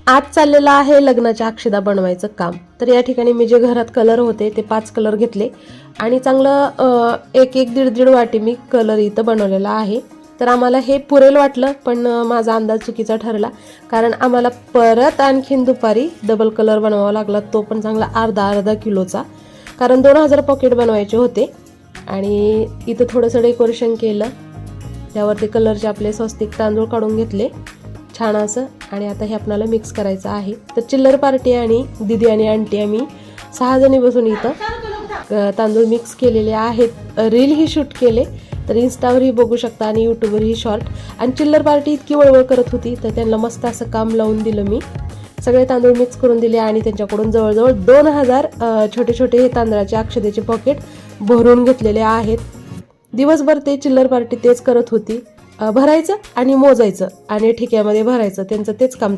आज चाललेलं आहे लग्नाच्या अक्षदा बनवायचं काम. तर या ठिकाणी मी जे घरात कलर होते ते 5 कलर घेतले आणि चांगलं एक दीड वाटी मी कलर इथं बनवलेला आहे. तर आम्हाला हे पुरेल वाटलं, पण माझा अंदाज चुकीचा ठरला, कारण आम्हाला परत आणखीन दुपारी डबल कलर बनवावा लागला, तो पण चांगला अर्धा किलोचा, कारण 2000 पॉकेट बनवायचे होते. आणि इथं थोडंसं डेकोरेशन केलं, त्यावरती कलरचे आपले स्वस्तिक तांदूळ काढून घेतले छान असं. आणि आता हे आपल्याला मिक्स करायचं आहे. तर चिल्लर पार्टी आणि दीदी आणि आंटी आम्ही 6 जणी बसून इथं तांदूळ मिक्स केलेले आहेत. रीलही शूट केले, तर इन्स्टावरही बघू शकता आणि यूट्यूबवरही शॉर्ट. आणि चिल्लर पार्टी इतकी वळवळ करत होती, तर त्यांना मस्त असं काम लावून दिलं मी. सगळे तांदूळ मिक्स करून दिले आणि त्यांच्याकडून जवळजवळ 2000 छोटे छोटे हे तांदळाचे अक्षदेचे पॉकेट भरून घेतलेले आहेत. दिवसभर ते चिल्लर पार्टी तेच करत होती, भरायचं आणि मोजायचं आणि ठिक्यामध्ये भरायचं, त्यांचं तेच काम